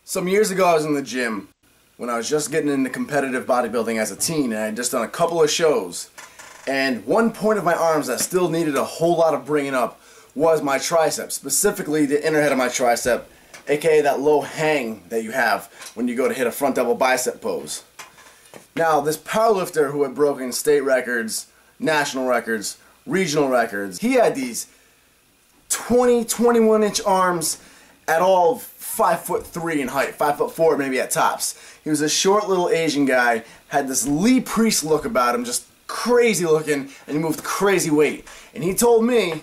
Some years ago I was in the gym when I was just getting into competitive bodybuilding as a teen, and I had just done a couple of shows. And one point of my arms that still needed a whole lot of bringing up was my triceps, specifically the inner head of my tricep, aka that low hang that you have when you go to hit a front double bicep pose. Now, this powerlifter who had broken state records, national records, regional records, he had these 21 inch arms at all 5'3" in height, 5'4" maybe at tops. He was a short little Asian guy, had this Lee Priest look about him, just crazy looking, and he moved crazy weight. And he told me,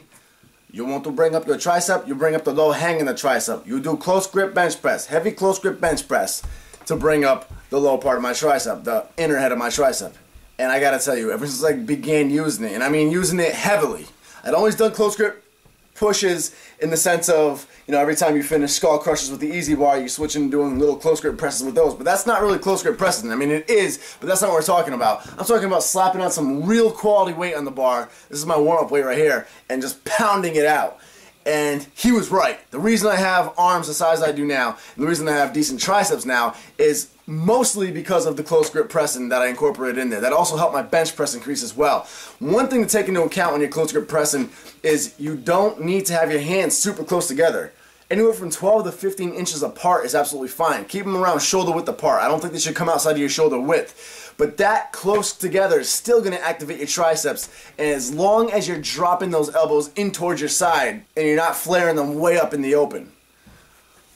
you want to bring up your tricep, you bring up the low hang in the tricep. You do close grip bench press, heavy close grip bench press to bring up the low part of my tricep, the inner head of my tricep. And I gotta tell you, ever since I began using it, and I mean using it heavily, I'd always done close grip pushes in the sense of, you know, every time you finish skull crushers with the easy bar, you switch into doing little close grip presses with those. But that's not really close grip pressing. I mean, it is, but that's not what we're talking about. I'm talking about slapping on some real quality weight on the bar. This is my warm-up weight right here, and just pounding it out. And he was right. The reason I have arms the size I do now, and the reason I have decent triceps now, is mostly because of the close grip pressing that I incorporated in there. That also helped my bench press increase as well. One thing to take into account when you're close grip pressing is you don't need to have your hands super close together. Anywhere from 12 to 15 inches apart is absolutely fine. Keep them around shoulder width apart. I don't think they should come outside of your shoulder width. But that close together is still going to activate your triceps. And as long as you're dropping those elbows in towards your side and you're not flaring them way up in the open,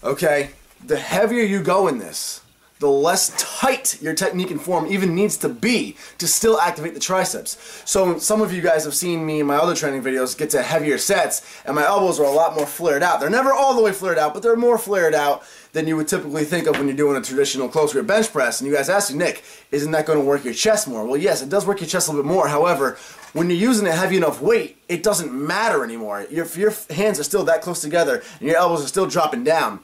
okay, the heavier you go in this, the less tight your technique and form even needs to be to still activate the triceps. So some of you guys have seen me in my other training videos get to heavier sets, and my elbows are a lot more flared out. They're never all the way flared out, but they're more flared out than you would typically think of when you're doing a traditional close grip bench press. And you guys ask me, Nick, isn't that going to work your chest more? Well, yes, it does work your chest a little bit more. However, when you're using a heavy enough weight, it doesn't matter anymore. Your hands are still that close together, and your elbows are still dropping down.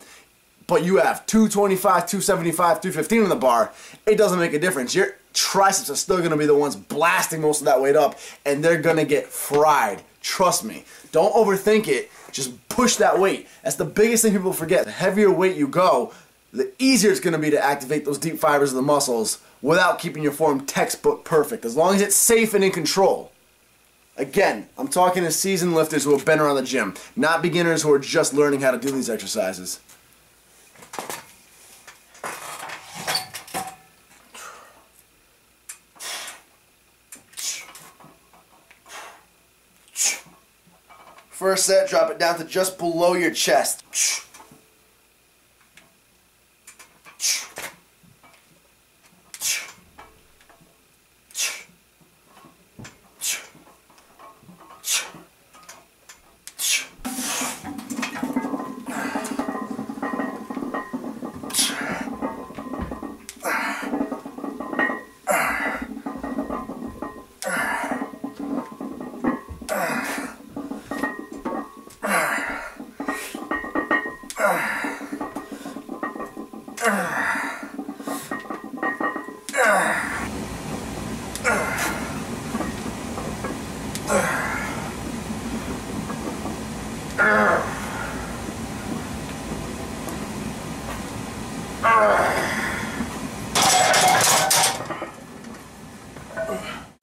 But you have 225, 275, 215 on the bar, it doesn't make a difference. Your triceps are still going to be the ones blasting most of that weight up, and they're going to get fried. Trust me. Don't overthink it. Just push that weight. That's the biggest thing people forget. The heavier weight you go, the easier it's going to be to activate those deep fibers of the muscles without keeping your form textbook perfect, as long as it's safe and in control. Again, I'm talking to seasoned lifters who have been around the gym, not beginners who are just learning how to do these exercises. First set, drop it down to just below your chest.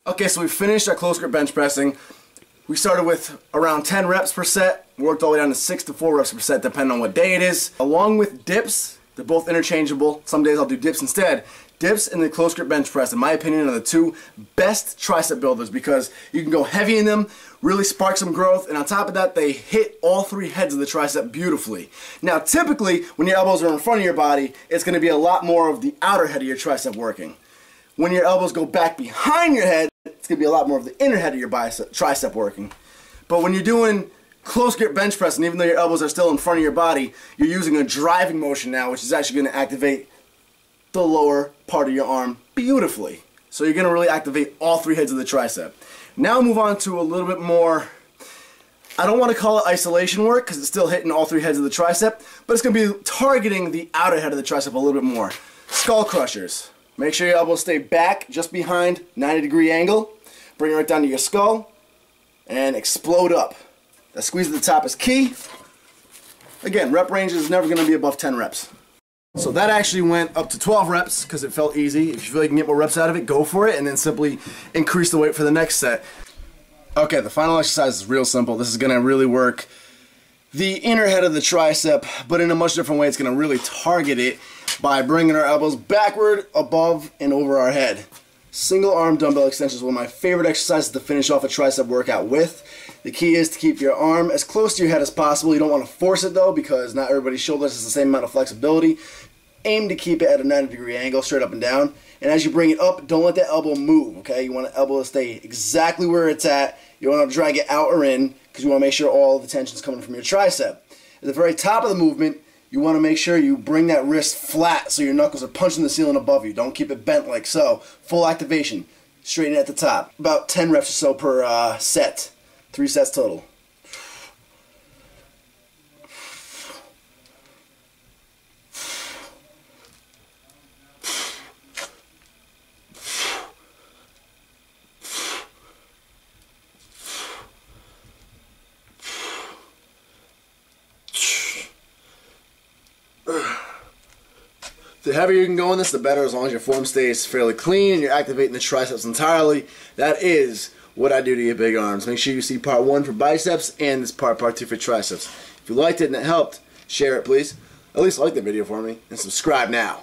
Okay, so we finished our close grip bench pressing. We started with around 10 reps per set, worked all the way down to 6 to 4 reps per set depending on what day it is. Along with dips, they're both interchangeable. Some days I'll do dips instead. Dips and the close grip bench press, in my opinion, are the two best tricep builders because you can go heavy in them, really spark some growth, and on top of that, they hit all three heads of the tricep beautifully. Now, typically, when your elbows are in front of your body, it's going to be a lot more of the outer head of your tricep working. When your elbows go back behind your head, it's going to be a lot more of the inner head of your tricep working. But when you're doing close grip bench press, and even though your elbows are still in front of your body, you're using a driving motion now, which is actually going to activate the lower part of your arm beautifully. So you're going to really activate all three heads of the tricep. Now move on to a little bit more, I don't want to call it isolation work because it's still hitting all three heads of the tricep, but it's going to be targeting the outer head of the tricep a little bit more. Skull crushers. Make sure your elbows stay back just behind 90-degree angle. Bring it right down to your skull and explode up. That squeeze at the top is key. Again, rep range is never going to be above 10 reps. So that actually went up to 12 reps because it felt easy. If you feel like you can get more reps out of it, go for it, and then simply increase the weight for the next set. Okay, the final exercise is real simple. This is going to really work the inner head of the tricep, but in a much different way. It's going to really target it by bringing our elbows backward, above, and over our head. Single arm dumbbell extension is one of my favorite exercises to finish off a tricep workout with. The key is to keep your arm as close to your head as possible. You don't want to force it though, because not everybody's shoulders has the same amount of flexibility. Aim to keep it at a 90-degree angle, straight up and down. And as you bring it up, don't let that elbow move, okay? You want the elbow to stay exactly where it's at. You don't want to drag it out or in, because you want to make sure all the tension is coming from your tricep. At the very top of the movement, you want to make sure you bring that wrist flat so your knuckles are punching the ceiling above you. Don't keep it bent like so. Full activation. Straighten it at the top. About 10 reps or so per set. 3 sets total. The heavier you can go in this, the better, as long as your form stays fairly clean and you're activating the triceps entirely. That is what I do to your big arms. Make sure you see part 1 for biceps and this part 2 for triceps. If you liked it and it helped, share it please. At least like the video for me and subscribe now.